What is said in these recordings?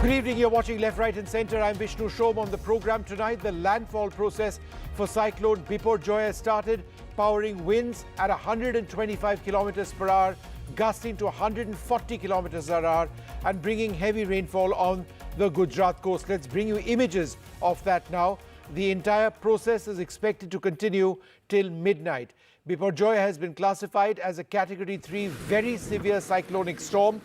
Good evening, you're watching Left, Right and Centre. I'm Vishnu Shom. On the programme tonight, the landfall process for Cyclone Biparjoy has started, powering winds at 125 kilometres per hour, gusting to 140 kilometres per hour and bringing heavy rainfall on the Gujarat coast. Let's bring you images of that now. The entire process is expected to continue till midnight. Biparjoy has been classified as a Category 3 very severe cyclonic storm.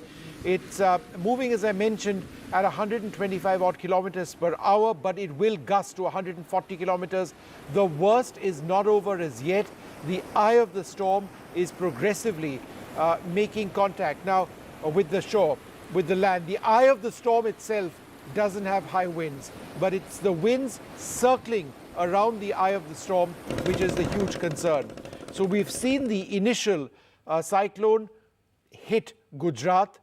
It's moving, as I mentioned, at 125 odd kilometers per hour, but it will gust to 140 kilometers. The worst is not over as yet. The eye of the storm is progressively making contact now with the shore, with the land. The eye of the storm itself doesn't have high winds, but it's the winds circling around the eye of the storm which is the huge concern. So we've seen the initial cyclone hit Gujarat.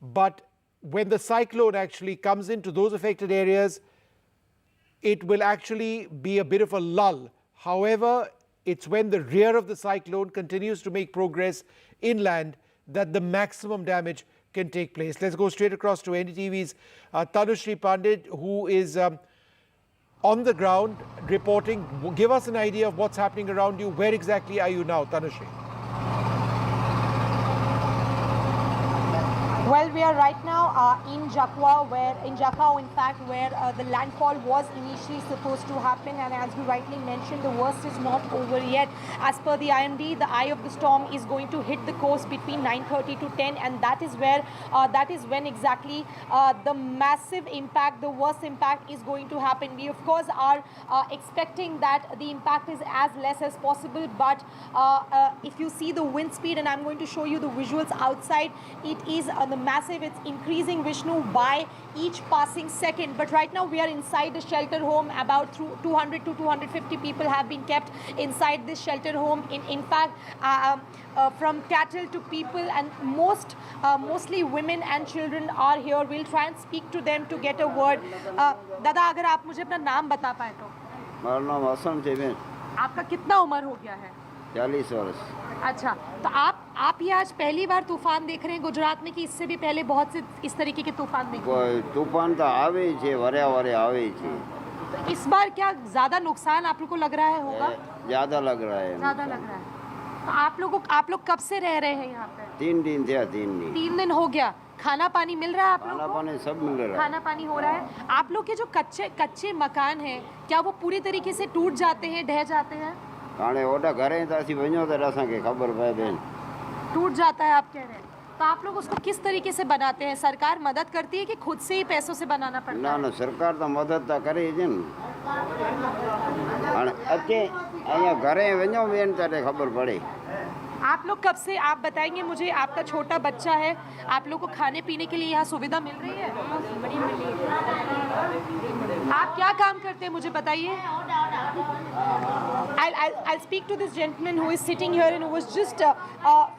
But when the cyclone actually comes into those affected areas, it will actually be a bit of a lull. However, it's when the rear of the cyclone continues to make progress inland that the maximum damage can take place. Let's go straight across to NDTV's Tanushree Pandit, who is on the ground reporting. Give us an idea of what's happening around you. Where exactly are you now, Tanushree? Well, we are right now in Kachchh, where the landfall was initially supposed to happen, and as you rightly mentioned, the worst is not over yet. As per the IMD, the eye of the storm is going to hit the coast between 9:30 to 10, and that is when exactly the massive impact, the worst impact, is going to happen. We of course are expecting that the impact is as less as possible, but if you see the wind speed, and I'm going to show you the visuals outside, it is the massive. It's increasing, Vishnu, by each passing second. But right now we are inside the shelter home. About 200 to 250 people have been kept inside this shelter home. In fact, from cattle to people, and mostly women and children are here. We'll try and speak to them to get a word. दादा, अगर आप मुझे अपना नाम बता पाए तो। मेरा नाम हसन जेबेन। आपका कितना उम्र हो गया है? 40 वर्ष। अच्छा, तो आप ये आज पहली बार तूफान देख रहे हैं गुजरात में, कि इससे भी पहले बहुत से इस तरीके के तूफान देखे? कोई तूफान तो आवे ही छे, वरे आवे ही छे। तो इस बार क्या ज्यादा नुकसान आप लोग को लग रहा है होगा? ज्यादा लग रहा है। ज्यादा लग रहा है। तो आप लोग कब से रह रहे हैं यहाँ पे? 3 दिन थे। 3 दिन हो गया। खाना पानी मिल रहा है आप लोग को? खाना पानी सब मिल रहा है। खाना पानी हो रहा है। आप लोग के जो कच्चे मकान हैं, क्या वो पूरी तरीके से टूट जाते हैं, ढह जाते हैं? हाणे ओडा घरे त असी वञो त असांखे ख़बर पए भेण। टूट जाता है, आप कह रहे हैं। तो आप लोग उसको किस तरीके से बनाते हैं? सरकार मदद करती है कि खुद से ही पैसों से बनाना पड़ता है? ना सरकार तो मदद तो करे ही न। हाणे अचे अया घरे वञो भेण त ख़बर पड़े। आप लोग कब से, आप बताएंगे मुझे, आपका छोटा बच्चा है, आप लोग को खाने पीने के लिए यहाँ सुविधा मिल रही है? आप क्या काम करते हैं मुझे बताइए? I'll speak to this gentleman who is sitting here and who was just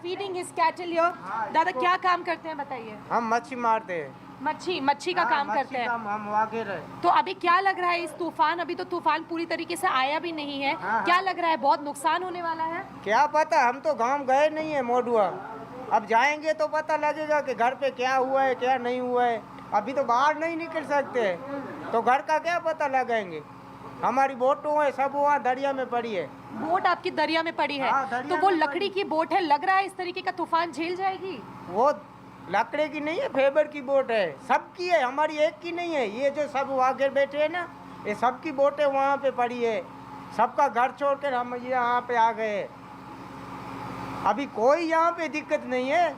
feeding his cattle here. दादा, क्या काम करते हैं बताइए? हम मच्छी मारते हैं। मच्छी का काम करते हैं। हम वाकिर है। तो अभी क्या लग रहा है इस तूफान, अभी तो तूफान पूरी तरीके से आया भी नहीं है, क्या लग रहा है बहुत नुकसान होने वाला है? क्या पता, हम तो गांव गए नहीं है मोडुआ। अब जाएंगे तो पता लगेगा कि घर पे क्या हुआ है क्या नहीं हुआ है। अभी तो बाहर नहीं निकल सकते, तो घर का क्या पता लगाएंगे। हमारी बोटों है सब वहाँ दरिया में पड़ी है। बोट आपकी दरिया में पड़ी है? तो वो लकड़ी की बोट है, लग रहा है इस तरीके का तूफान झेल जाएगी? वो लकड़े की नहीं है, फाइबर की बोट है, सबकी है, हमारी एक की नहीं है। ये जो सब आगे बैठे हैं ना, ये सबकी बोटें वहाँ पे पड़ी है। सबका घर छोड़कर हम यहाँ पे आ गए। अभी कोई यहाँ पे दिक्कत नहीं है,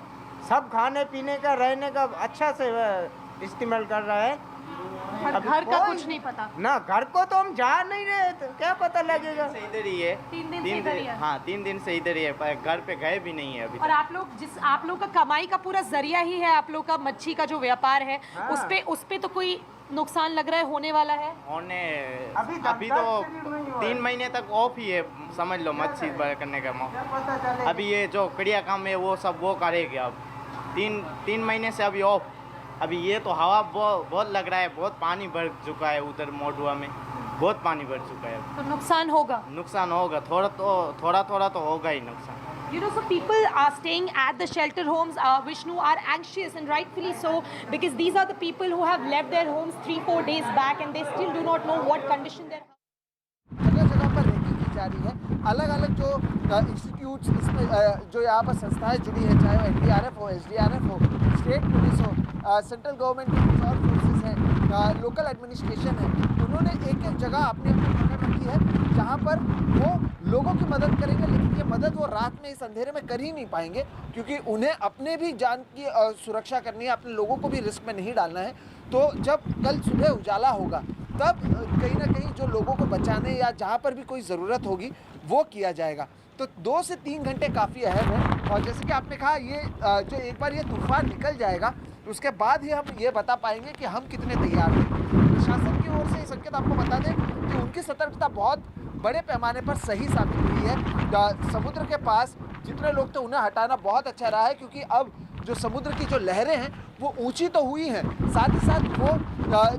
सब खाने पीने का रहने का अच्छा से इस्तेमाल कर रहा है। पर घर का कुछ नहीं पता ना, घर को तो हम जा नहीं रहे, तो क्या पता लगेगा। इधर ही है 3 दिन से इधर ही है। हाँ, 3 दिन से इधर ही है, घर पे गए भी नहीं है अभी। और आप लोग का कमाई का पूरा जरिया ही है, आप लोग का मच्छी का जो व्यापार है, उस पे तो कोई नुकसान लग रहा है होने वाला है? अभी तो 3 महीने तक ऑफ ही है, समझ लो मच्छी करने का। अभी ये जो कड़िया काम है वो सब वो करेगी। अब 3 महीने से अभी ऑफ। अभी ये तो हवा बहुत लग रहा है, बहुत पानी भर चुका है उधर मोडुआ में, बहुत पानी भर चुका है। तो नुकसान होगा? थोड़ा तो होगा ही नुकसान। You know, so people are staying at the shelter homes, Vishnu, are anxious, and rightfully so, because these are the people who have left their homes 3-4 days back and they still do not know what condition they're. जगह जगह पर ranking की जा रही है। अलग अलग जो इंस्टीट्यूट्स इसमें जो यहाँ पर संस्थाएं जुड़ी हैं, चाहे वो NDRF हो, SDRF हो, स्टेट पुलिस हो, सेंट्रल गवर्नमेंट की कुछ और फोर्सेस हैं, लोकल एडमिनिस्ट्रेशन है, उन्होंने एक एक जगह अपनी अपनी पकड़ रखी है जहाँ पर वो लोगों की मदद करेंगे। लेकिन ये मदद वो रात में इस अंधेरे में कर ही नहीं पाएंगे, क्योंकि उन्हें अपने भी जान की सुरक्षा करनी है, अपने लोगों को भी रिस्क में नहीं डालना है। तो जब कल सुबह उजाला होगा तब कहीं ना कहीं जो लोगों को बचाने या जहाँ पर भी कोई ज़रूरत होगी वो किया जाएगा। तो 2 से 3 घंटे काफ़ी अहम है। और जैसे कि आपने कहा, ये जो एक बार ये तूफान निकल जाएगा उसके बाद ही हम ये बता पाएंगे कि हम कितने तैयार हैं। प्रशासन की ओर से ये संकेत आपको बता दें कि उनकी सतर्कता बहुत बड़े पैमाने पर सही साबित हुई है। समुद्र के पास जितने लोग थे उन्हें हटाना बहुत अच्छा रहा है, क्योंकि अब जो समुद्र की जो लहरें हैं वो ऊंची तो हुई हैं, साथ ही साथ वो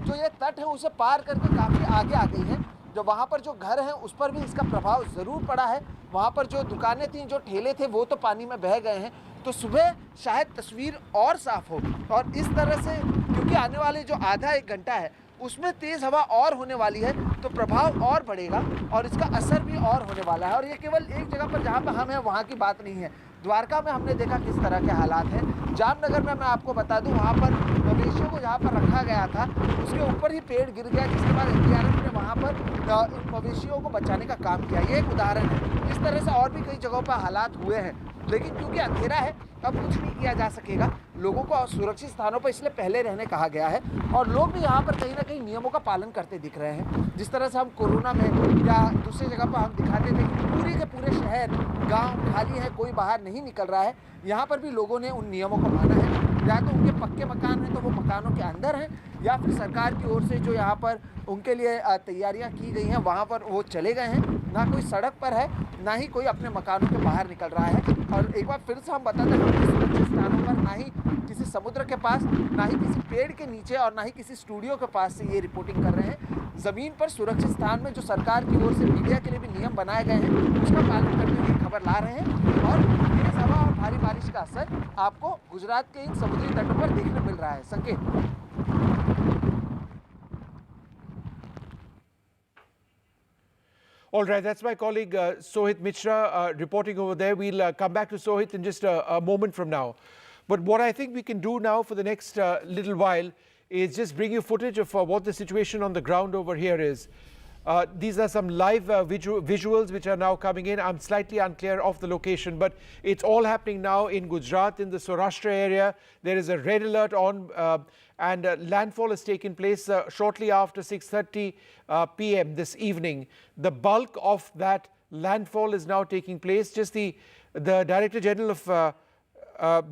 जो ये तट है उसे पार करके काफ़ी आगे आ गई हैं। जो वहाँ पर जो घर हैं उस पर भी इसका प्रभाव ज़रूर पड़ा है। वहाँ पर जो दुकानें थीं, जो ठेले थे, वो तो पानी में बह गए हैं। तो सुबह शायद तस्वीर और साफ़ हो, और इस तरह से क्योंकि आने वाले जो आधा 1 घंटा है उसमें तेज़ हवा और होने वाली है, तो प्रभाव और बढ़ेगा और इसका असर भी और होने वाला है। और ये केवल एक जगह पर जहाँ पर हम हैं वहाँ की बात नहीं है। द्वारका में हमने देखा किस तरह के हालात हैं। जामनगर में मैं आपको बता दूं, वहाँ पर मवेशियों को जहाँ पर रखा गया था उसके ऊपर ही पेड़ गिर गया, जिसके बाद NDRF ने वहाँ पर इन मवेशियों को बचाने का काम किया। ये एक उदाहरण है। इस तरह से और भी कई जगहों पर हालात हुए हैं, लेकिन क्योंकि अंधेरा है अब कुछ नहीं किया जा सकेगा। लोगों को सुरक्षित स्थानों पर इसलिए पहले रहने कहा गया है, और लोग भी यहाँ पर कहीं ना कहीं नियमों का पालन करते दिख रहे हैं। जिस तरह से हम कोरोना में या दूसरी जगह पर हम दिखाते थे कि पूरे के पूरे शहर गांव खाली है, कोई बाहर नहीं निकल रहा है, यहाँ पर भी लोगों ने उन नियमों को माना है। या तो उनके पक्के मकान हैं तो वो मकानों के अंदर हैं, या फिर सरकार की ओर से जो यहाँ पर उनके लिए तैयारियाँ की गई हैं वहाँ पर वो चले गए हैं। ना कोई सड़क पर है, ना ही कोई अपने मकानों के बाहर निकल रहा है। और एक बार फिर से हम बताते हैं, सुरक्षित स्थानों पर ना ही किसी समुद्र के पास, ना ही किसी पेड़ के नीचे, और ना ही किसी स्टूडियो के पास से ये रिपोर्टिंग कर रहे हैं। ज़मीन पर सुरक्षित स्थान में जो सरकार की ओर से मीडिया के लिए भी नियम बनाए गए हैं उसका पालन करते हुए खबर ला रहे हैं। और तेज हवा और भारी बारिश का असर आपको गुजरात के इन समुद्री तटों पर देखने मिल रहा है। संकेत। All right, that's my colleague Sohit Mishra reporting over there. We'll come back to Sohit in just a moment from now. But what I think we can do now for the next little while is just bring you footage of what the situation on the ground over here is. These are some live visuals which are now coming in. I'm slightly unclear of the location, but it's all happening now in Gujarat, in the Saurashtra area. There is a red alert on, and landfall has taken place shortly after 6:30 p.m. this evening. The bulk of that landfall is now taking place. Just the Director General of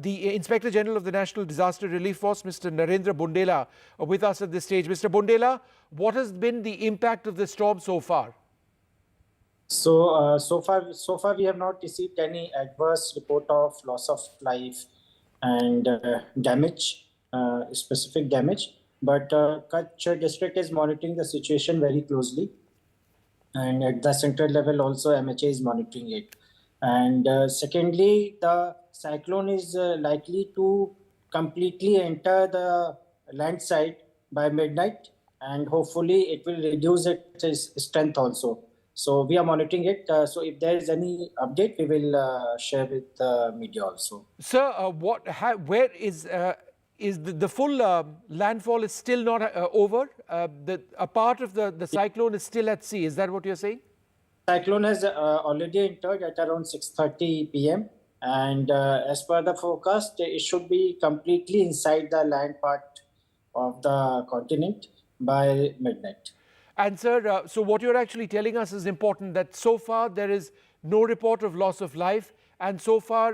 the Inspector General of the National Disaster Relief Force, Mr. Narendra Bundela, with us at this stage. Mr. Bundela, what has been the impact of the storm so far? So far we have not received any adverse report of loss of life and damage, specific damage. But Kachchh district is monitoring the situation very closely, and at the central level also MHA is monitoring it. And secondly, the cyclone is likely to completely enter the land side by midnight, and hopefully it will reduce its strength also. So we are monitoring it. So if there is any update, we will share with the media also. Sir, where is the full landfall is still not over? A part of the cyclone is still at sea. Is that what you're saying? Cyclone has already entered at around 6:30 p.m. And as per the forecast, it should be completely inside the land part of the continent by midnight. And sir, so what you're actually telling us is important, that so far there is no report of loss of life, and so far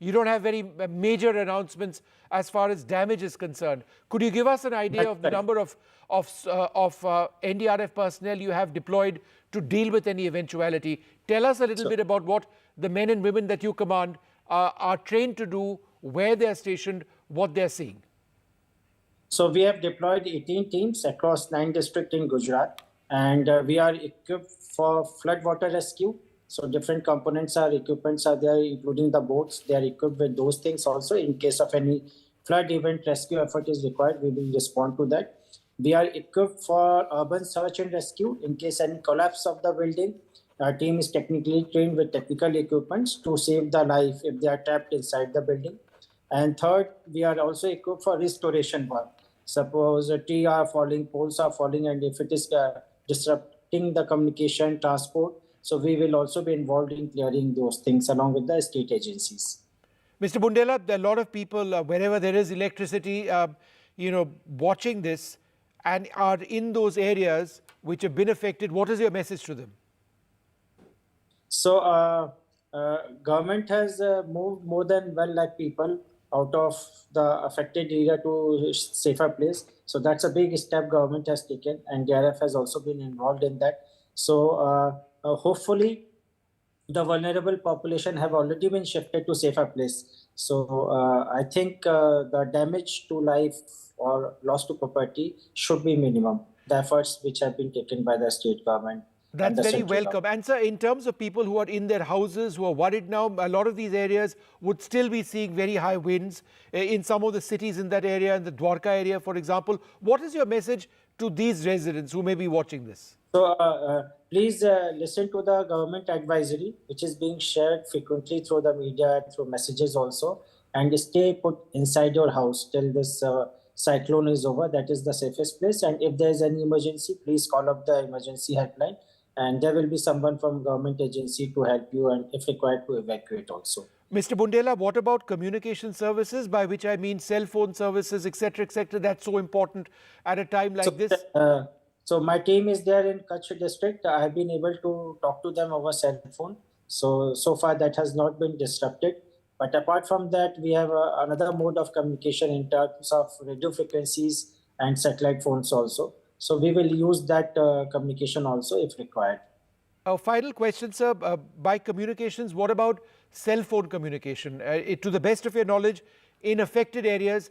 you don't have very major announcements as far as damage is concerned. Could you give us an idea of the number of NDRF personnel you have deployed to deal with any eventuality? Tell us a little bit about what the men and women that you command are trained to do, where they are stationed, what they are seeing. So we have deployed 18 teams across 9 districts in Gujarat, and we are equipped for flood water rescue So different components are equipments are there, including the boats. They are equipped with those things also. In case of any flood event, rescue effort is required, we will respond to that. We are equipped for urban search and rescue. In case any collapse of the building, our team is technically trained with technical equipments to save the life if they are trapped inside the building. And third, we are also equipped for restoration work. Suppose a tree are falling, poles are falling, and if it is disrupting the communication, transport, so we will also be involved in clearing those things along with the state agencies. Mr. Bundela, there are a lot of people, wherever there is electricity, watching this and are in those areas which have been affected. What is your message to them? So, government has moved more than 1 lakh people out of the affected area to safer place. So that's a big step government has taken, and NDRF has also been involved in that. So hopefully the vulnerable population have already been shifted to safer place. So I think the damage to life or loss to property should be minimum. The efforts which have been taken by the state government. That's very welcome. And sir, in terms of people who are in their houses, who are worried now, a lot of these areas would still be seeing very high winds in some of the cities in that area, in the Dwarka area, for example. What is your message to these residents who may be watching this? So please listen to the government advisory, which is being shared frequently through the media, through messages also, and stay put inside your house till this cyclone is over. That is the safest place. And if there is any emergency, please call up the emergency helpline. And there will be someone from government agency to help you and if required to evacuate also. Mr. Bundela, what about communication services, by which I mean cell phone services, etc., etc.? That's so important at a time like this. So my team is there in Kachchh district. I have been able to talk to them over cell phone. So far that has not been disrupted. But apart from that, we have another mode of communication in terms of radio frequencies and satellite phones also. So we will use that communication also if required. Final question, sir. By communications, what about cell phone communication? To the best of your knowledge, in affected areas,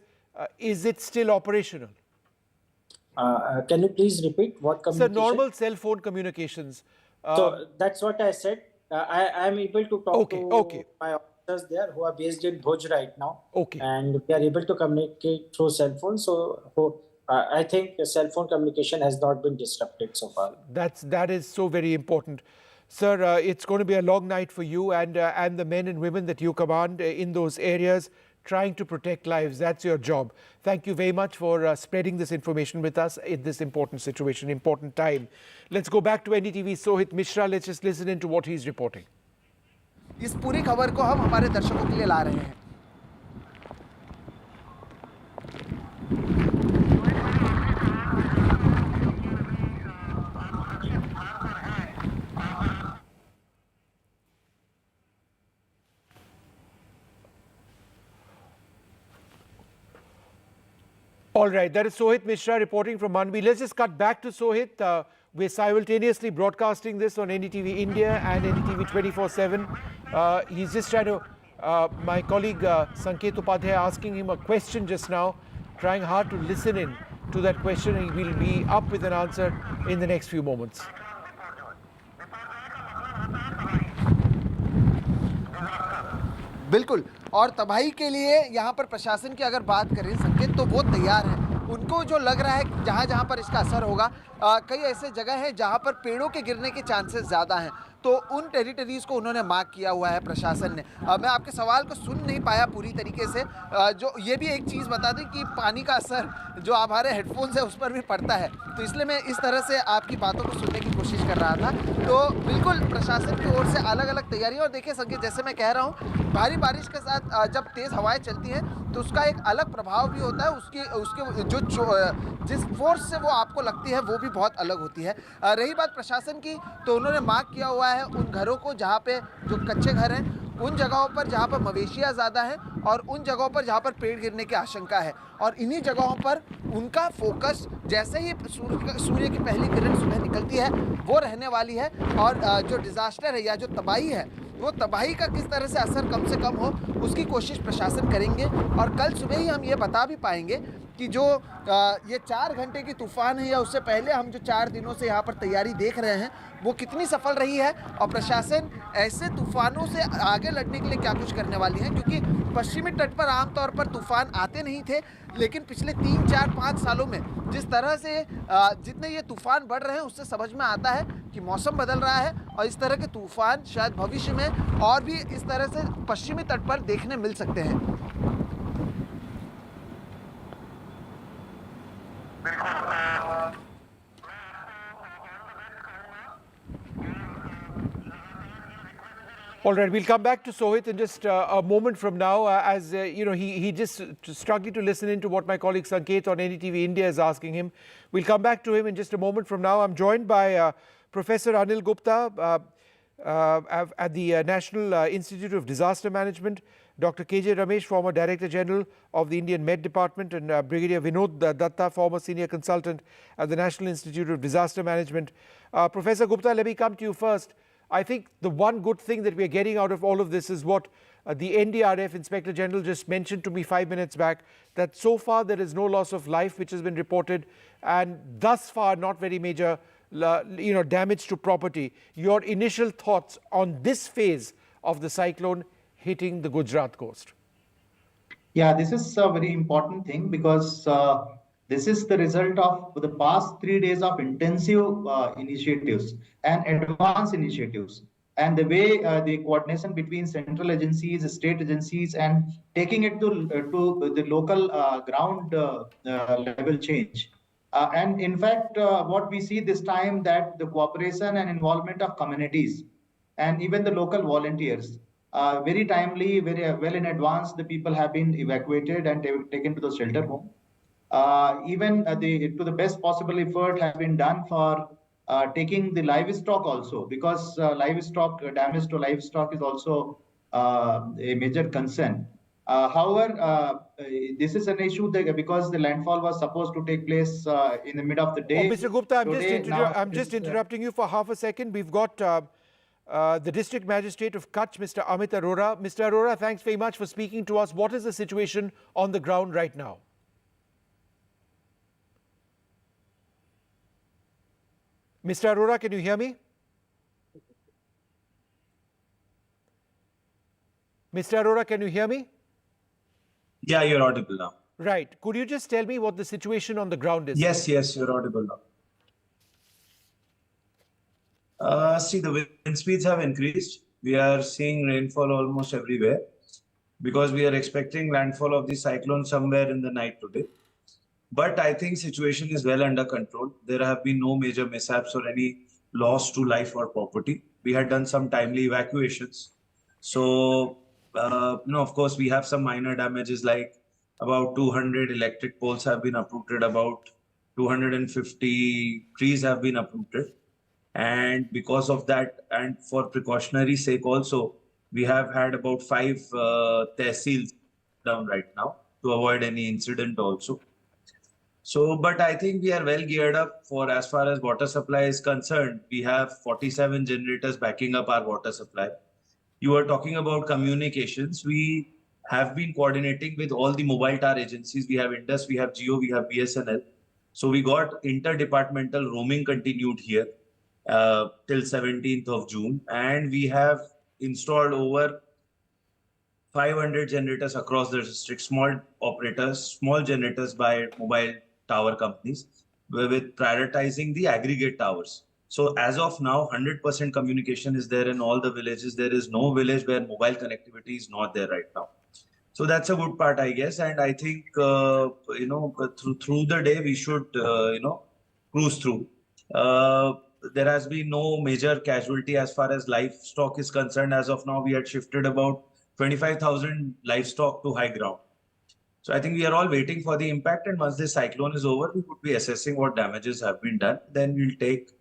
is it still operational? Can you please repeat what communication? Sir, normal cell phone communications. So that's what I said. I am able to talk to my officers there who are based in Bhuj right now. Okay. And we are able to communicate through cell phone. So I think the cell phone communication has not been disrupted so far. That is so very important. Sir, it's going to be a long night for you and the men and women that you command in those areas, trying to protect lives. That's your job. Thank you very much for spreading this information with us in this important situation, important time. Let's go back to NDTV Sohit Mishra. Let's just listen in to what he's reporting. इस पूरी खबर को हम हमारे दर्शकों के लिए ला रहे हैं। All right, that is Sohit Mishra reporting from Manvi. Let's just cut back to Sohit. We're simultaneously broadcasting this on NDTV India and NDTV 24/7. He's just trying to, my colleague Sanket Upadhyay asking him a question just now, trying hard to listen in to that question, and he will be up with an answer in the next few moments. बिल्कुल, और तबाही के लिए यहाँ पर प्रशासन की अगर बात करें संकेत, तो वो तैयार है। उनको जो लग रहा है जहाँ जहाँ पर इसका असर होगा, कई ऐसे जगह हैं जहाँ पर पेड़ों के गिरने के चांसेस ज़्यादा हैं, तो उन टेरिटरीज़ को उन्होंने मार्क किया हुआ है प्रशासन ने। मैं आपके सवाल को सुन नहीं पाया पूरी तरीके से। जो ये भी एक चीज़ बता दें कि पानी का असर जो हमारे हेडफोन्स है उस पर भी पड़ता है, तो इसलिए मैं इस तरह से आपकी बातों को सुनने की कोशिश कर रहा था। तो बिल्कुल प्रशासन की ओर से अलग अलग तैयारियाँ, और देखिए संकेत, जैसे मैं कह रहा हूँ, भारी बारिश के साथ जब तेज़ हवाएँ चलती हैं तो उसका एक अलग प्रभाव भी होता है। उसके जो जिस फोर्स से वो आपको लगती है वो भी बहुत अलग होती है। रही बात प्रशासन की, तो उन्होंने मार्क किया हुआ है उन घरों को जहाँ पे जो कच्चे घर हैं, उन जगहों पर जहाँ पर मवेशियाँ ज़्यादा हैं, और उन जगहों पर जहाँ पर पेड़ गिरने की आशंका है, और इन्हीं जगहों पर उनका फोकस जैसे ही सूर्य की पहली किरण सुबह निकलती है वो रहने वाली है। और जो डिज़ास्टर है या जो तबाही है, वो तबाही का किस तरह से असर कम से कम हो उसकी कोशिश प्रशासन करेंगे। और कल सुबह ही हम ये बता भी पाएंगे कि जो ये 4 घंटे की तूफान है या उससे पहले हम जो 4 दिनों से यहाँ पर तैयारी देख रहे हैं वो कितनी सफल रही है और प्रशासन ऐसे तूफानों से आगे लड़ने के लिए क्या कुछ करने वाली है। क्योंकि पश्चिमी तट पर आमतौर पर तूफान आते नहीं थे, लेकिन पिछले 3, 4, 5 सालों में जिस तरह से जितने ये तूफान बढ़ रहे हैं उससे समझ में आता है कि मौसम बदल रहा है और इस तरह के तूफान शायद भविष्य में और भी इस तरह से पश्चिमी तट पर देखने मिल सकते हैं। All right, we'll come back to Sohit in just a moment from now. As you know, he just struggling to listen into what my colleague Sanket on NDTV India is asking him. We'll come back to him in just a moment from now. I'm joined by Professor Anil Gupta at the National Institute of Disaster Management, Dr. K.J. Ramesh, former Director General of the Indian Met Department, and Brigadier Vinod Datta, former Senior Consultant at the National Institute of Disaster Management. Professor Gupta, let me come to you first. I think the one good thing that we are getting out of all of this is what the NDRF Inspector General just mentioned to me 5 minutes back, that so far there is no loss of life which has been reported, and thus far not very major damage to property. Your initial thoughts on this phase of the cyclone hitting the Gujarat coast? Yeah, this is a very important thing because this is the result of the past 3 days of intensive initiatives and advanced initiatives, and the way the coordination between central agencies, state agencies, and taking it to the local ground level change. And in fact, what we see this time, that the cooperation and involvement of communities and even the local volunteers, very timely, very well in advance, the people have been evacuated and taken to the shelter home. Even to the best possible effort has been done for taking the livestock also, because livestock damage to livestock is also a major concern. However, this is an issue that because the landfall was supposed to take place in the mid of the day. Mr. Gupta, I'm just interrupting you for half a second. We've got the District Magistrate of Kachchh, Mr. Amit Arora. Mr. Arora, thanks very much for speaking to us. What is the situation on the ground right now? Mr. Arora, can you hear me? Mr. Arora, can you hear me? Yeah, you're audible now. Right. Could you just tell me what the situation on the ground is? Yes, you're audible now. See, the wind speeds have increased. We are seeing rainfall almost everywhere because we are expecting landfall of the cyclone somewhere in the night today. But I think situation is well under control. There have been no major mishaps or any loss to life or property. We had done some timely evacuations. So, of course, we have some minor damages, like about 200 electric poles have been uprooted, about 250 trees have been uprooted. And because of that, and for precautionary sake also, we have had about 5 tehsils down right now to avoid any incident also. So, but I think we are well geared up for as far as water supply is concerned. We have 47 generators backing up our water supply. You were talking about communications. We have been coordinating with all the mobile tower agencies. We have Indus, we have Jio, we have BSNL. So we got interdepartmental roaming continued here till 17th of June. And we have installed over 500 generators across the district, small operators, small generators by mobile tower companies, with prioritizing the aggregate towers. So as of now, 100% communication is there in all the villages. There is no village where mobile connectivity is not there right now. So that's a good part, I guess. And I think, through the day, we should, cruise through. There has been no major casualty as far as livestock is concerned. As of now, we had shifted about 25,000 livestock to high ground. So I think we are all waiting for the impact, and once this cyclone is over, we would be assessing what damages have been done. Then we'll take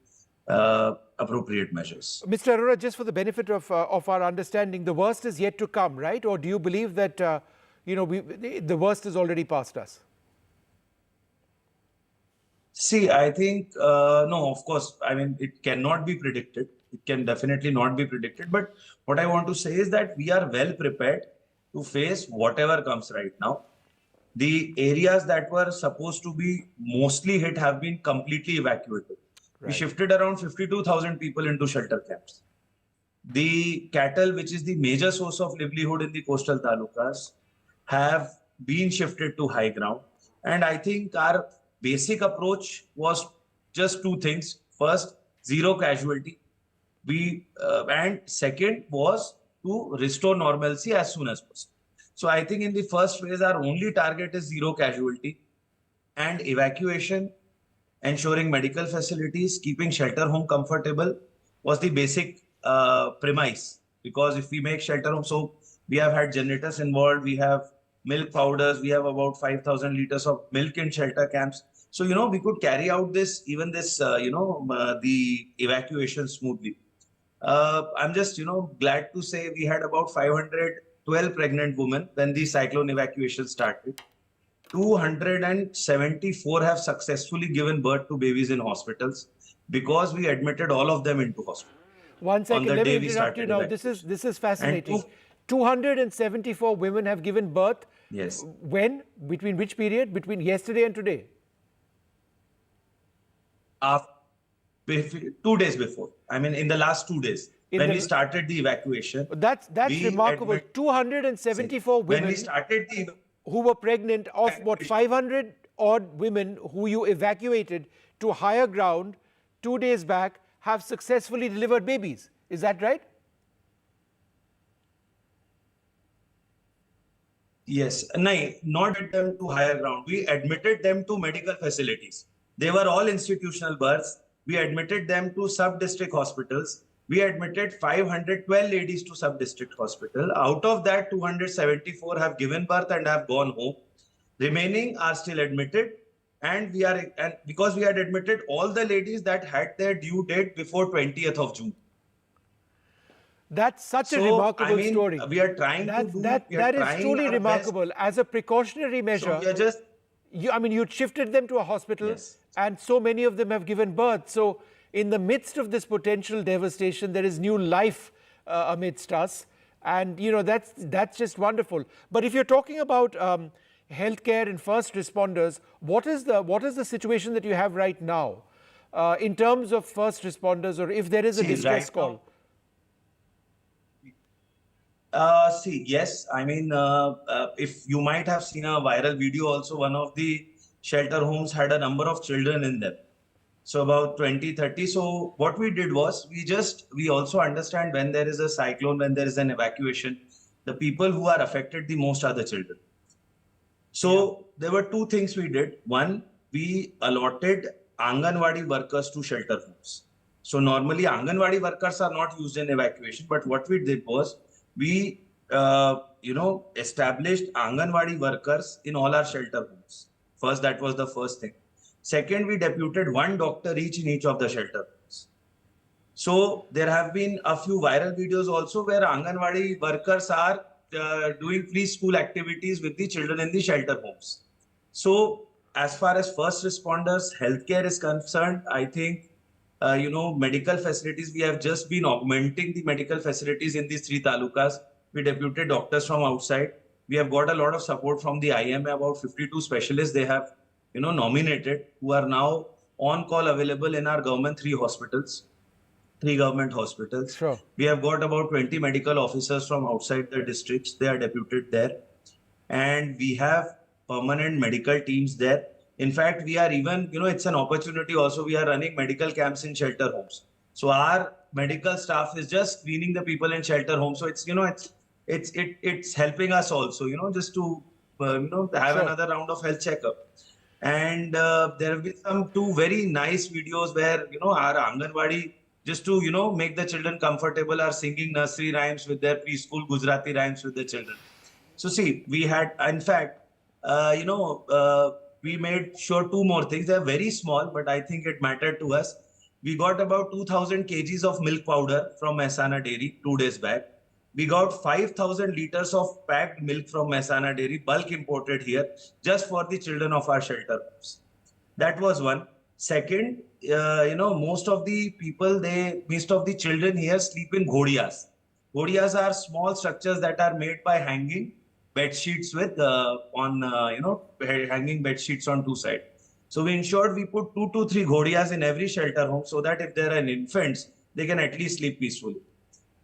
appropriate measures. Mr. Arora, just for the benefit of our understanding, the worst is yet to come, right? Or do you believe that the worst is already past us? See, I think no, of course. I mean, it cannot be predicted. It can definitely not be predicted. But what I want to say is that we are well prepared to face whatever comes right now. The areas that were supposed to be mostly hit have been completely evacuated. We shifted around 52,000 people into shelter camps. The cattle, which is the major source of livelihood in the coastal talukas, have been shifted to high ground. And I think our basic approach was just two things. First, zero casualty. And second was to restore normalcy as soon as possible. So I think in the first phase, our only target is zero casualty and evacuation, ensuring medical facilities, keeping shelter home comfortable was the basic premise. Because if we make shelter home, so we have had generators involved, we have milk powders, we have about 5,000 liters of milk in shelter camps. So, we could carry out the evacuation smoothly. I'm just, glad to say we had about 512 pregnant women when the cyclone evacuation started. 274 have successfully given birth to babies in hospitals because we admitted all of them into hospital. 1 second, let me interrupt you now. This is fascinating. 274 women have given birth. Yes. When? Between which period? Between yesterday and today? 2 days before. I mean, in the last 2 days. When we started the evacuation. That's remarkable. 274 women when we started who were pregnant of what, 500 odd women who you evacuated to higher ground 2 days back have successfully delivered babies. Is that right? Yes. No, not admitted them to higher ground. We admitted them to medical facilities. They were all institutional births. We admitted them to sub-district hospitals. We admitted 512 ladies to sub-district hospital. Out of that, 274 have given birth and have gone home. Remaining are still admitted. And because we had admitted all the ladies that had their due date before 20th of June. That's such a remarkable story. We are trying to do that is truly remarkable. As a precautionary measure, you'd shifted them to a hospital, and so many of them have given birth. So in the midst of this potential devastation, there is new life amidst us. And, that's just wonderful. But if you're talking about healthcare and first responders, what is the situation that you have right now in terms of first responders, or if there is a distress call? Yes. I mean, if you might have seen a viral video also, one of the shelter homes had a number of children in them. So about 20, 30. So what we did was, we also understand when there is a cyclone, when there is an evacuation, the people who are affected the most are the children. So there were two things we did. One, we allotted Anganwadi workers to shelter homes. So normally Anganwadi workers are not used in evacuation, but what we did was, we, established Anganwadi workers in all our shelter homes. First, that was the first thing. Second, we deputed one doctor each in each of the shelter homes. So there have been a few viral videos also where Anganwadi workers are doing preschool activities with the children in the shelter homes. So as far as first responders, healthcare is concerned, I think medical facilities, we have just been augmenting the medical facilities in these 3 talukas. We deputed doctors from outside. We have got a lot of support from the IMA, about 52 specialists they have, nominated, who are now on call available in our government 3 government hospitals. Sure. We have got about 20 medical officers from outside the districts. They are deputed there. And we have permanent medical teams there. In fact, we are even, it's an opportunity also. We are running medical camps in shelter homes. So our medical staff is just screening the people in shelter homes. So it's, it's helping us also, just to, have another round of health checkup. And there have been 2 very nice videos where, our Anganwadi, just to, make the children comfortable, are singing nursery rhymes with their preschool Gujarati rhymes with the children. So see, we had, in fact, we made sure 2 more things. They're very small, but I think it mattered to us. We got about 2,000 kgs of milk powder from Mehsana Dairy 2 days back. We got 5,000 liters of packed milk from Mehsana Dairy, bulk imported here, just for the children of our shelter homes. That was one. Second, most of the children here sleep in ghodiyas. Ghodiyas are small structures that are made by hanging bed sheets with hanging bed sheets on two sides. So we ensured we put 2 to 3 ghodiyas in every shelter home so that if there are infants, they can at least sleep peacefully.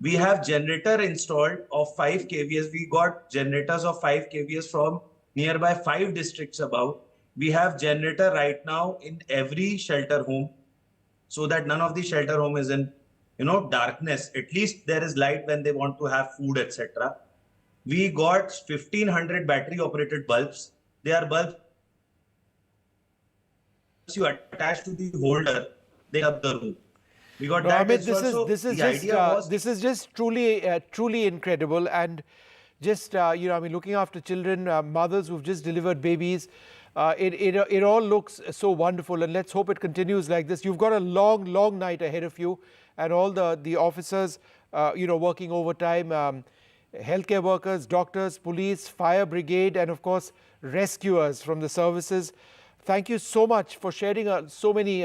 We have generator installed of 5 kVs. We got generators of 5 kVs from nearby 5 districts above. We have generator right now in every shelter home so that none of the shelter home is in darkness. At least there is light when they want to have food, etc. We got 1500 battery operated bulbs. They are bulbs you attach to the holder, they up the room. We got No, that Amit, as well. this is just truly incredible, and just looking after children, mothers who've just delivered babies, it all looks so wonderful, and let's hope it continues like this. You've got a long night ahead of you, and all the officers working overtime, healthcare workers, doctors, police, fire brigade, and of course rescuers from the services. Thank you so much for sharing so many,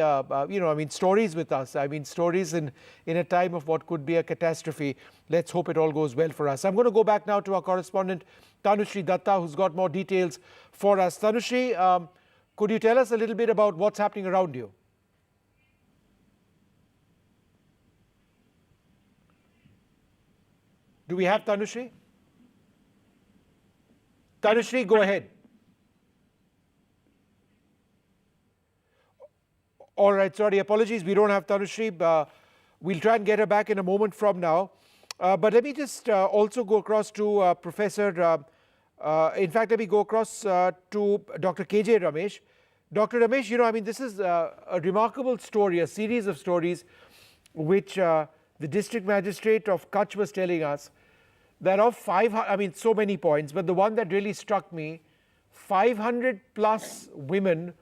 stories with us. I mean, stories in a time of what could be a catastrophe. Let's hope it all goes well for us. I'm going to go back now to our correspondent, Tanushree Datta, who's got more details for us. Tanushree, could you tell us a little bit about what's happening around you? Do we have Tanushree? Tanushree, go ahead. All right, sorry, apologies, we don't have Tanushree. We'll try and get her back in a moment from now. But let me just also go across to Professor, in fact, let me go across to Dr. KJ Ramesh. Dr. Ramesh, this is a remarkable story, a series of stories which the district magistrate of Kachchh was telling us that of 500, so many points, but the one that really struck me, 500 plus women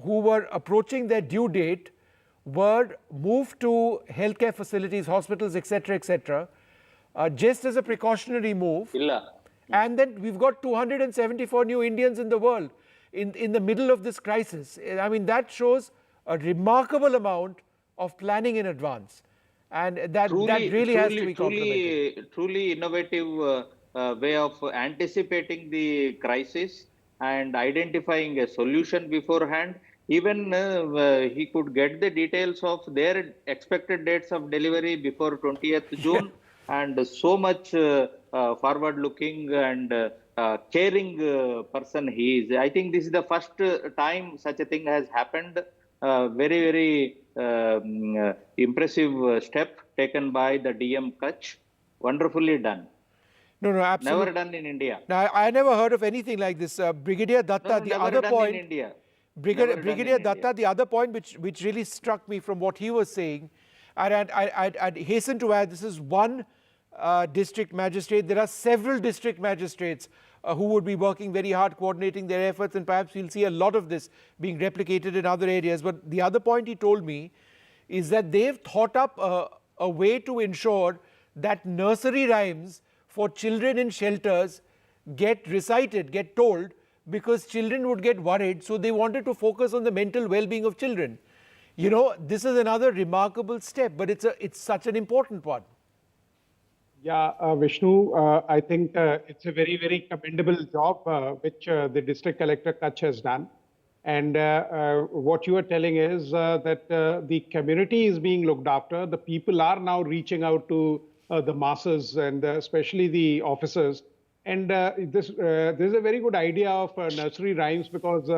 who were approaching their due date were moved to healthcare facilities, hospitals, etc., just as a precautionary move. And then we've got 274 new Indians in the world in the middle of this crisis. I mean, that shows a remarkable amount of planning in advance. And that really has to be complimented. Truly innovative way of anticipating the crisis and identifying a solution beforehand. Even he could get the details of their expected dates of delivery before 20th June. And so much forward-looking and caring person he is. I think this is the first time such a thing has happened. Very impressive step taken by the DM Kachchh. Wonderfully done. No, absolutely. Never done in India. Now, I never heard of anything like this. Brigadier Datta, the other point. In India. Brigadier Datta, the other point which really struck me from what he was saying, and I'd hasten to add, this is one district magistrate. There are several district magistrates who would be working very hard, coordinating their efforts, and perhaps we'll see a lot of this being replicated in other areas. But the other point he told me is that they've thought up a way to ensure that nursery rhymes for children in shelters get recited, get told, because children would get worried, so they wanted to focus on the mental well-being of children. This is another remarkable step, but it's such an important one. Yeah, Vishnu, I think it's a very commendable job which the District Collector Kachchh has done. And what you are telling is that the community is being looked after. The people are now reaching out to the masses and especially the officers. And this is a very good idea of nursery rhymes because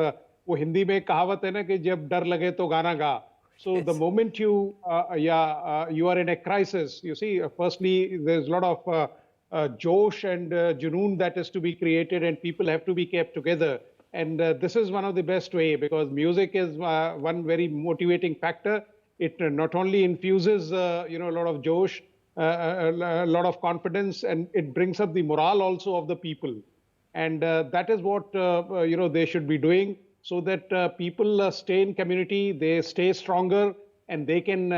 वो हिंदी में कहावत है ना कि जब डर लगे तो गाना गा. So the moment you are in a crisis, you see, firstly, there's a lot of josh and junoon that is to be created and people have to be kept together. And this is one of the best way because music is one very motivating factor. It not only infuses, a lot of josh, a lot of confidence, and it brings up the morale also of the people. And that is what, they should be doing. So that people stay in community, they stay stronger, and they can,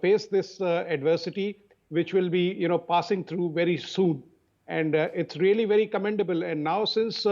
face this adversity, which will be, passing through very soon. And it's really very commendable. And now since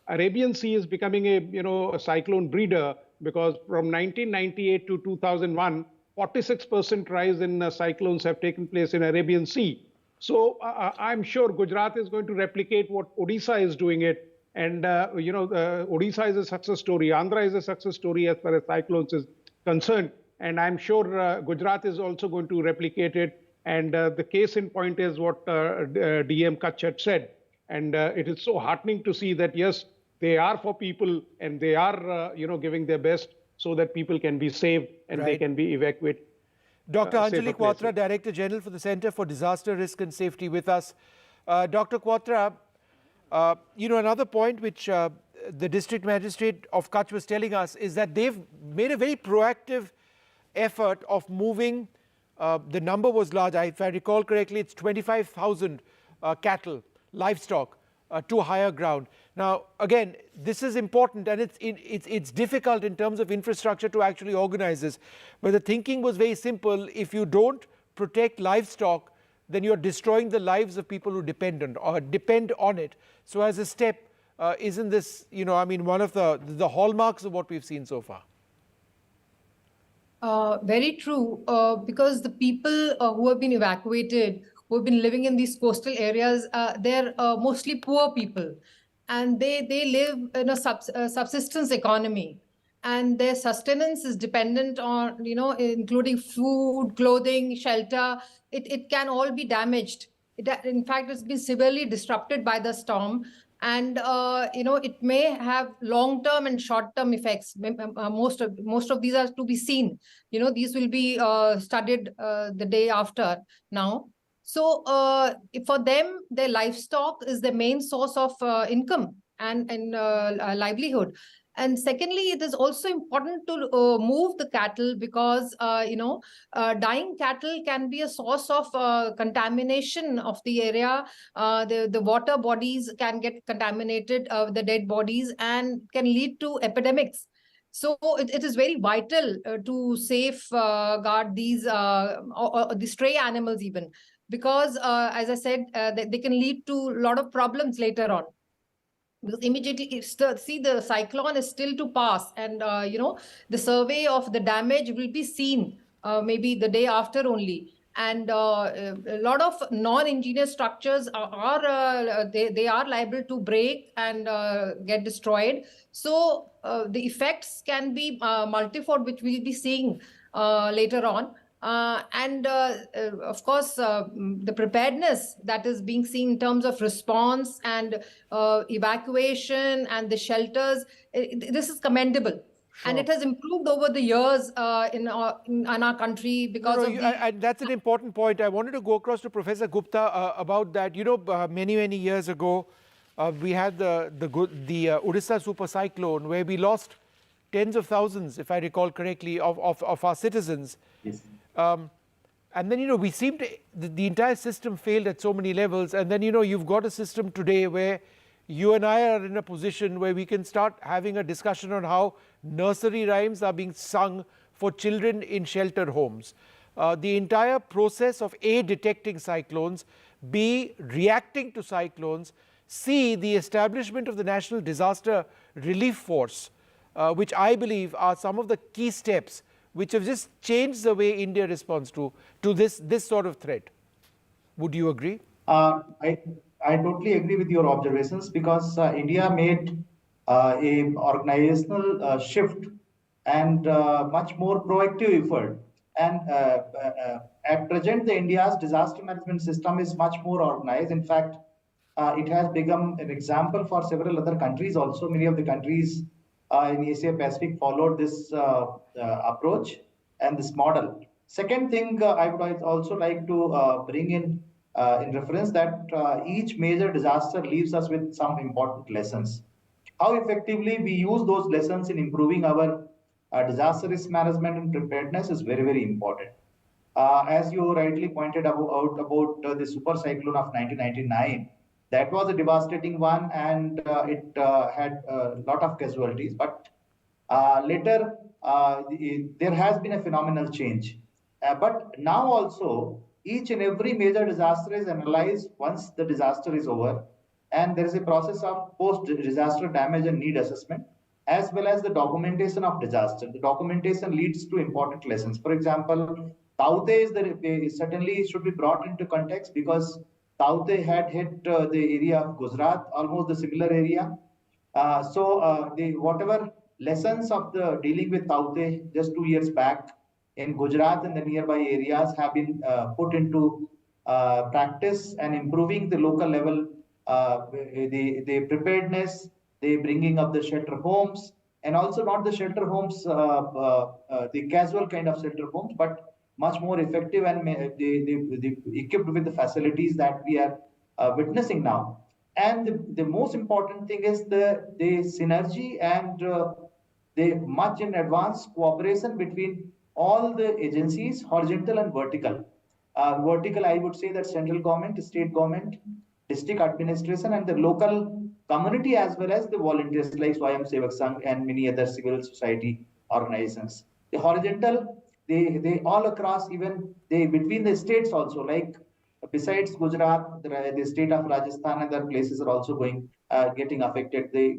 Arabian Sea is becoming a cyclone breeder, because from 1998 to 2001, 46% rise in cyclones have taken place in Arabian Sea. So I'm sure Gujarat is going to replicate what Odisha is doing it. And, Odisha is a success story. Andhra is a success story as far as cyclones is concerned. And I'm sure Gujarat is also going to replicate it. And the case in point is what DM Kachchh had said. And it is so heartening to see that, yes, they are for people and they are, giving their best so that people can be saved and they can be evacuated. Dr. Anjali Quatra, Director General for the Center for Disaster Risk and Safety with us. Dr. Quatra, another point which the District Magistrate of Kachchh was telling us is that they've made a very proactive effort of moving, the number was large, if I recall correctly, it's 25,000 cattle, livestock, to higher ground. Now, again, this is important and it's difficult in terms of infrastructure to actually organize this. But the thinking was very simple. If you don't protect livestock, then you're destroying the lives of people who depend on it. So as a step, isn't this, one of the hallmarks of what we've seen so far? Very true, because the people who have been evacuated, who have been living in these coastal areas, they're mostly poor people, and they live in a subsistence economy, and their sustenance is dependent on, including food, clothing, shelter. It can all be damaged. In fact, it's been severely disrupted by the storm. And it may have long-term and short-term effects. Most of these are to be seen. These will be studied the day after now. So for them, their livestock is the main source of income and livelihood. And secondly, it is also important to move the cattle because, dying cattle can be a source of contamination of the area. The water bodies can get contaminated, the dead bodies, and can lead to epidemics. So it is very vital to safeguard these the stray animals even, because, as I said, they can lead to a lot of problems later on. Because immediately, the cyclone is still to pass, and the survey of the damage will be seen maybe the day after only. And a lot of non-engineered structures they are liable to break and get destroyed. So the effects can be multifold, which we'll be seeing later on. Of course, the preparedness that is being seen in terms of response and evacuation and the shelters, this is commendable. Sure. And it has improved over the years in our country because of and that's an important point. I wanted to go across to Professor Gupta about that. Many years ago, we had the Odisha super cyclone where we lost tens of thousands, if I recall correctly, of our citizens. Yes. And then, we seemed the entire system failed at so many levels. And then, you've got a system today where you and I are in a position where we can start having a discussion on how nursery rhymes are being sung for children in sheltered homes. The entire process of A, detecting cyclones, B, reacting to cyclones, C, the establishment of the National Disaster Relief Force, which I believe are some of the key steps which have just changed the way India responds to this sort of threat. Would you agree? I totally agree with your observations because India made a organizational shift and much more proactive effort. And at present, the India's disaster management system is much more organized. In fact, it has become an example for several other countries also. Many of the countries in Asia Pacific followed this approach and this model. Second thing, I would also like to bring in reference that each major disaster leaves us with some important lessons. How effectively we use those lessons in improving our disaster risk management and preparedness is very, very important. As you rightly pointed out about the super cyclone of 1999, that was a devastating one and it had a lot of casualties. But later, there has been a phenomenal change. But now also, each and every major disaster is analyzed once the disaster is over. And there is a process of post-disaster damage and need assessment, as well as the documentation of disaster. The documentation leads to important lessons. For example, Taute is certainly should be brought into context because Taute had hit the area of Gujarat, almost the similar area. The whatever lessons of the dealing with Taute just 2 years back in Gujarat and the nearby areas have been put into practice and improving the local level, the preparedness, the bringing of the shelter homes, and also not the shelter homes, the casual kind of shelter homes, but much more effective and the equipped with the facilities that we are witnessing now. And the most important thing is the synergy and the much in advance cooperation between all the agencies, horizontal and vertical. Vertical, I would say that central government, state government, district administration, and the local community as well as the volunteers like Swayam Sevak Sangh and many other civil society organizations. The horizontal, they all across, even they between the states also, like besides Gujarat, the state of Rajasthan and other places are also getting affected. The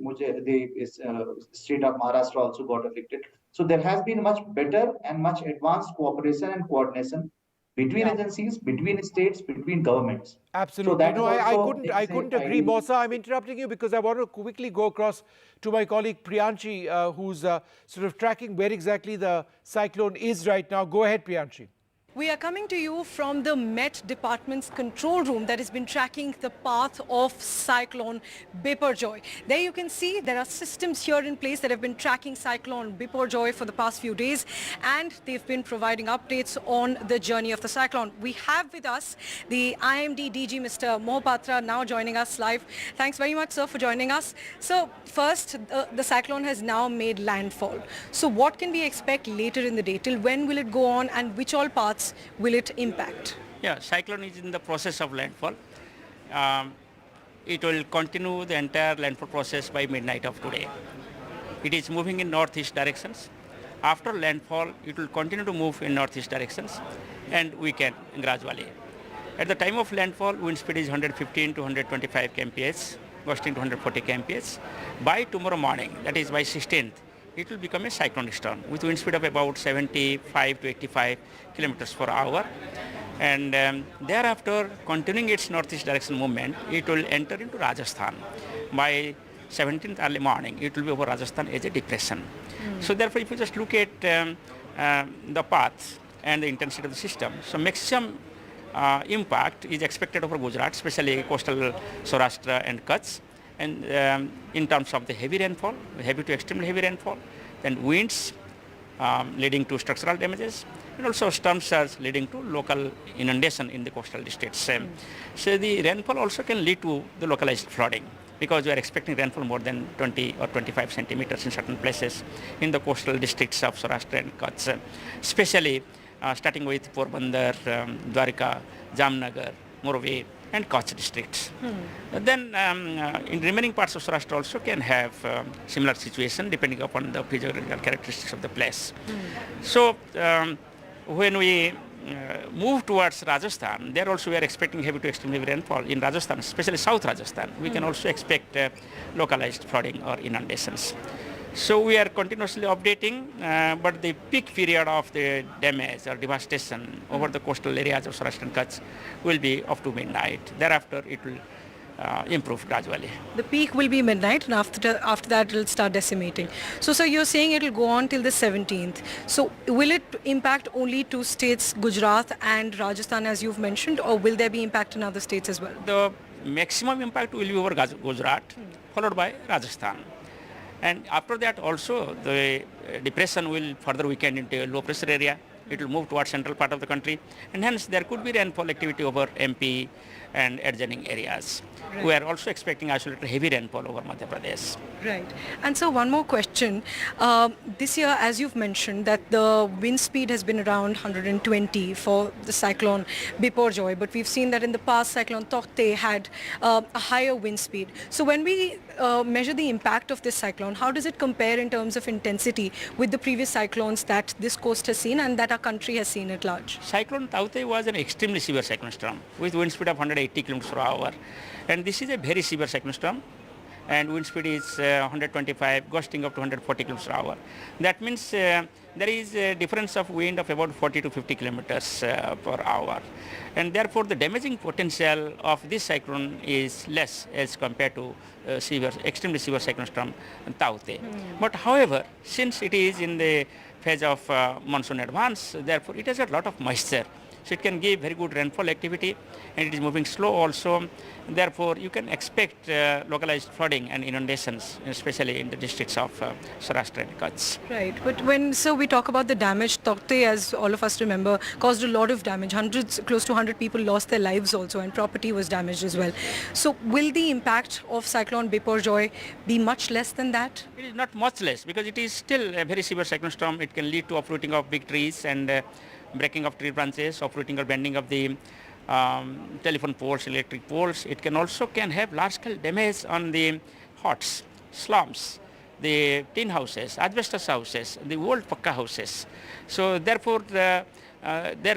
state of Maharashtra also got affected. So there has been much better and much advanced cooperation and coordination between agencies, between states, between governments. Absolutely. So that no, I is couldn't agree more, sir. I'm interrupting you because I want to quickly go across to my colleague Priyanshi, who's sort of tracking where exactly the cyclone is right now. Go ahead, Priyanshi. We are coming to you from the Met Department's control room that has been tracking the path of Cyclone Biparjoy. There you can see there are systems here in place that have been tracking Cyclone Biparjoy for the past few days, and they've been providing updates on the journey of the cyclone. We have with us the IMD DG, Mr. Mohapatra, now joining us live. Thanks very much, sir, for joining us. So first, the cyclone has now made landfall. So what can we expect later in the day? Till when will it go on, and which all paths will it impact? Yeah, cyclone is in the process of landfall. It will continue the entire landfall process by midnight of today. It is moving in northeast directions. After landfall, it will continue to move in northeast directions and weaken gradually. At the time of landfall, wind speed is 115 to 125 kmph, gusting to 140 kmph. By tomorrow morning, that is by 16th, it will become a cyclonic storm with wind speed of about 75 to 85 kilometers per hour. And thereafter, continuing its northeast direction movement, it will enter into Rajasthan. By 17th early morning, it will be over Rajasthan as a depression. So therefore, if you just look at the path and the intensity of the system, so maximum impact is expected over Gujarat, especially coastal Saurashtra and Kachchh. And in terms of the heavy rainfall, heavy to extremely heavy rainfall, then winds leading to structural damages, and also storm surge leading to local inundation in the coastal districts. So the rainfall also can lead to the localized flooding, because we are expecting rainfall more than 20 or 25 centimeters in certain places in the coastal districts of Saurashtra and Kachchh, especially starting with Porbandar, Dwarka, Jamnagar, Morve, and Kachchh districts. Then in remaining parts of Saurashtra also can have similar situation depending upon the physiographical characteristics of the place. So when we move towards Rajasthan, there also we are expecting heavy to extreme heavy rainfall in Rajasthan, especially South Rajasthan. We can also expect localized flooding or inundations. So we are continuously updating, but the peak period of the damage or devastation over the coastal areas of Saurashtra and Kachchh will be up to midnight. Thereafter, it will improve gradually. The peak will be midnight, and after that, it will start decimating. So, sir, you're saying it will go on till the 17th. So, will it impact only two states, Gujarat and Rajasthan, as you've mentioned, or will there be impact in other states as well? The maximum impact will be over Gujarat, followed by Rajasthan. And after that also, the depression will further weaken into a low pressure area. It will move towards central part of the country, and hence there could be rainfall activity over MP and adjoining areas. Right. We are also expecting isolated heavy rainfall over Madhya Pradesh. Right. And so one more question. This year, as you've mentioned, that the wind speed has been around 120 for the cyclone Biparjoy, but we've seen that in the past, cyclone Taukte had a higher wind speed. So when we measure the impact of this cyclone, how does it compare in terms of intensity with the previous cyclones that this coast has seen and that our country has seen at large? Cyclone Taukte was an extremely severe cyclone storm with wind speed of 180 kilometers per hour. And this is a very severe cyclone storm. and wind speed is 125, gusting up to 140 kilometers per hour. That means there is a difference of wind of about 40 to 50 kilometers per hour. And therefore, the damaging potential of this cyclone is less as compared to extremely severe cyclone storm Taute. But however, since it is in the phase of monsoon advance, therefore it has a lot of moisture. So it can give very good rainfall activity, and it is moving slow also. Therefore, you can expect localized flooding and inundations, especially in the districts of Saurashtra and Kachchh. Right, but when we talk about the damage, Taukte, as all of us remember, caused a lot of damage. Close to 100 people lost their lives also, and property was damaged as well. So will the impact of Cyclone Biparjoy be much less than that? It is not much less, because it is still a very severe cyclone storm. It can lead to uprooting of big trees and breaking of tree branches, uprooting or bending of the telephone poles, electric poles. It can also have large-scale damage on the huts, slums, the tin houses, asbestos houses, the old pakka houses. So therefore, there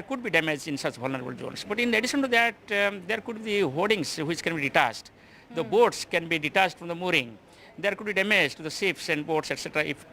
could be damage in such vulnerable zones. But in addition to that, there could be hoardings which can be detached. The boats can be detached from the mooring. There could be damage to the ships and boats, etc., if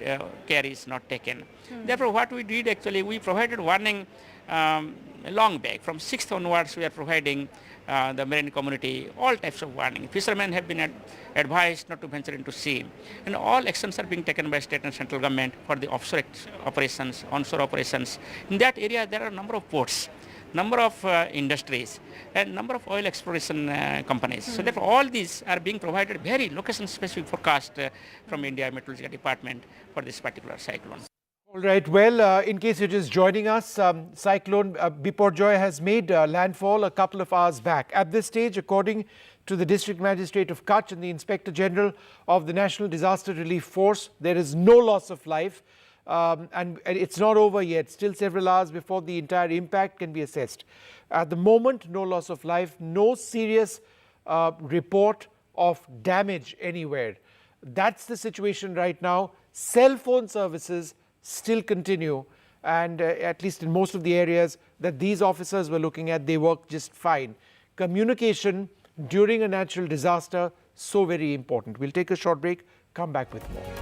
care is not taken. Therefore, what we did actually, we provided warning long back. From 6th onwards, we are providing the marine community all types of warning. Fishermen have been advised not to venture into sea. And all actions are being taken by state and central government for the offshore operations, onshore operations. In that area, there are a number of ports, number of industries, and number of oil exploration companies. So therefore, all these are being provided very location-specific forecast from India Meteorological Department for this particular cyclone. All right. Well, in case you're just joining us, Cyclone Biparjoy has made landfall a couple of hours back. At this stage, according to the District Magistrate of Kachchh and the Inspector General of the National Disaster Relief Force, there is no loss of life. And it's not over yet. Still several hours before the entire impact can be assessed. At the moment, no loss of life, no serious report of damage anywhere. That's the situation right now. Cell phone services still continue, and at least in most of the areas that these officers were looking at, they work just fine. Communication during a natural disaster, so very important. We'll take a short break, come back with more.